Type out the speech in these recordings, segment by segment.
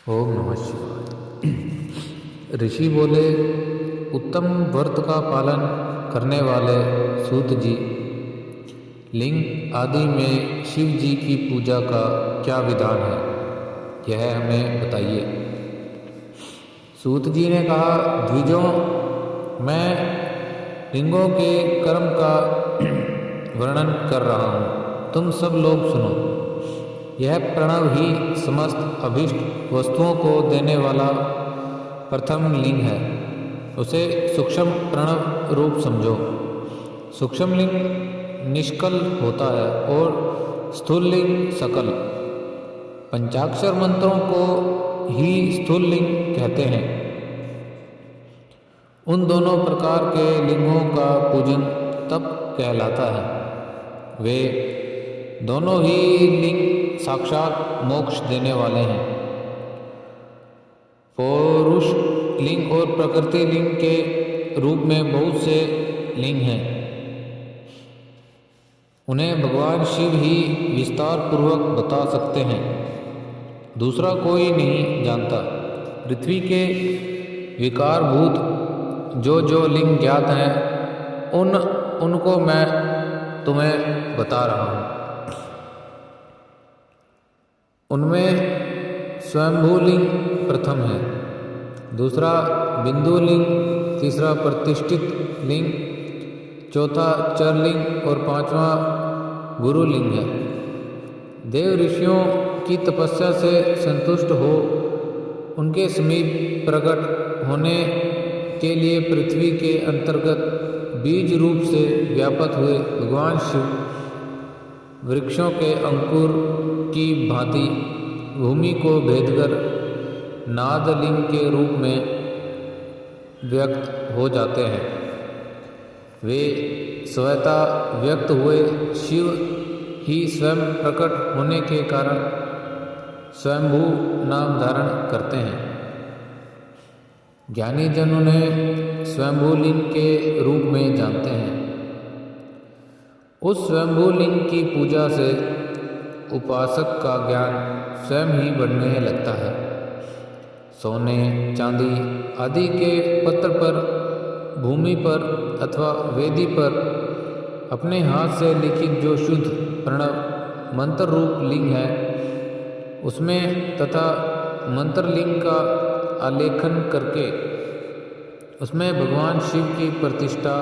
ओम नमः शिवाय। ऋषि बोले, उत्तम व्रत का पालन करने वाले सूत जी, लिंग आदि में शिव जी की पूजा का क्या विधान है, यह हमें बताइए। सूत जी ने कहा, द्विजों, मैं लिंगों के कर्म का वर्णन कर रहा हूँ, तुम सब लोग सुनो। यह प्रणव ही समस्त अभीष्ट वस्तुओं को देने वाला प्रथम लिंग है। उसे सूक्ष्म प्रणव रूप समझो। सूक्ष्म लिंग निष्कल होता है और स्थूल लिंग सकल। पंचाक्षर मंत्रों को ही स्थूल लिंग कहते हैं। उन दोनों प्रकार के लिंगों का पूजन तप कहलाता है। वे दोनों ही लिंग साक्षात मोक्ष देने वाले हैं। पौरुष लिंग और प्रकृति लिंग के रूप में बहुत से लिंग हैं। उन्हें भगवान शिव ही विस्तार पूर्वक बता सकते हैं, दूसरा कोई नहीं जानता। पृथ्वी के विकारभूत जो जो लिंग ज्ञात हैं, उनको मैं तुम्हें बता रहा हूँ। उनमें स्वयंभू लिंग प्रथम है, दूसरा बिंदु लिंग, तीसरा प्रतिष्ठित लिंग, चौथा चर लिंग और पांचवा गुरु लिंग है। देव ऋषियों की तपस्या से संतुष्ट हो उनके समीप प्रकट होने के लिए पृथ्वी के अंतर्गत बीज रूप से व्यापक हुए भगवान शिव वृक्षों के अंकुर की भांति भूमि को भेदकर नादलिंग के रूप में व्यक्त हो जाते हैं। वे स्वतः व्यक्त हुए शिव ही स्वयं प्रकट होने के कारण स्वयंभू नाम धारण करते हैं। ज्ञानी जन उन्हें स्वयंभू लिंग के रूप में जानते हैं। उस स्वयंभू लिंग की पूजा से उपासक का ज्ञान स्वयं ही बढ़ने लगता है। सोने चांदी आदि के पत्र पर, भूमि पर अथवा वेदी पर अपने हाथ से लिखित जो शुद्ध प्रणव मंत्र रूप लिंग है, उसमें तथा मंत्र लिंग का आलेखन करके उसमें भगवान शिव की प्रतिष्ठा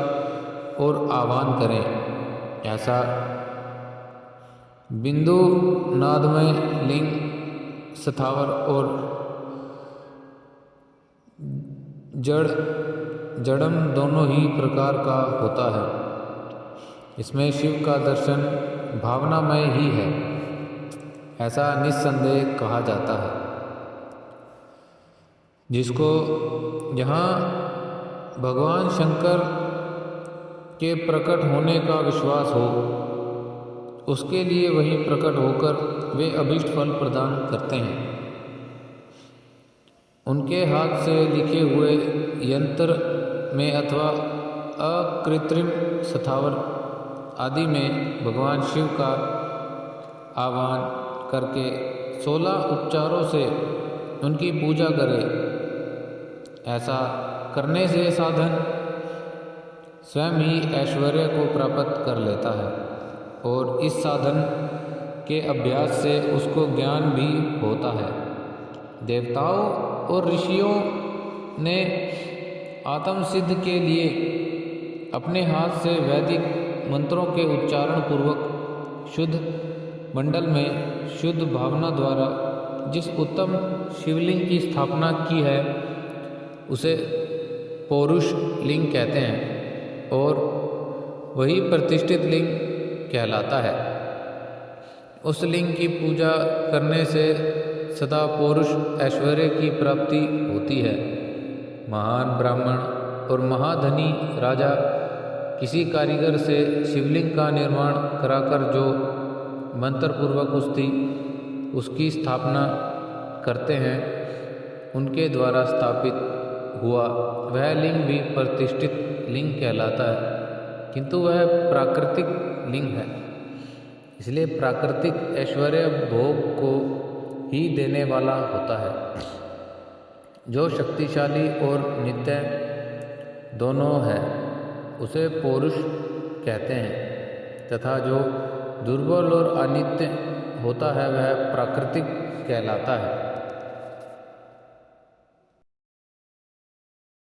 और आह्वान करें। ऐसा बिंदु नादमय लिंग स्थावर और जड़म दोनों ही प्रकार का होता है। इसमें शिव का दर्शन भावनामय ही है, ऐसा निस्संदेह कहा जाता है। जिसको जहाँ भगवान शंकर के प्रकट होने का विश्वास हो, उसके लिए वही प्रकट होकर वे अभीष्ट फल प्रदान करते हैं। उनके हाथ से लिखे हुए यंत्र में अथवा अकृत्रिम स्थावर आदि में भगवान शिव का आह्वान करके 16 उपचारों से उनकी पूजा करें। ऐसा करने से साधन स्वयं ही ऐश्वर्य को प्राप्त कर लेता है और इस साधन के अभ्यास से उसको ज्ञान भी होता है। देवताओं और ऋषियों ने आत्म सिद्ध के लिए अपने हाथ से वैदिक मंत्रों के उच्चारण पूर्वक शुद्ध मंडल में शुद्ध भावना द्वारा जिस उत्तम शिवलिंग की स्थापना की है, उसे पौरुष लिंग कहते हैं और वही प्रतिष्ठित लिंग कहलाता है। उस लिंग की पूजा करने से सदा पौरुष ऐश्वर्य की प्राप्ति होती है। महान ब्राह्मण और महाधनी राजा किसी कारीगर से शिवलिंग का निर्माण कराकर जो मंत्र पूर्वक उसकी स्थापना करते हैं, उनके द्वारा स्थापित हुआ वह लिंग भी प्रतिष्ठित लिंग कहलाता है, किंतु वह प्राकृतिक लिंग है। इसलिए प्राकृतिक ऐश्वर्य भोग को ही देने वाला होता है। जो शक्तिशाली और नित्य दोनों है उसे पौरुष कहते हैं, तथा जो दुर्बल और अनित्य होता है वह प्राकृतिक कहलाता है।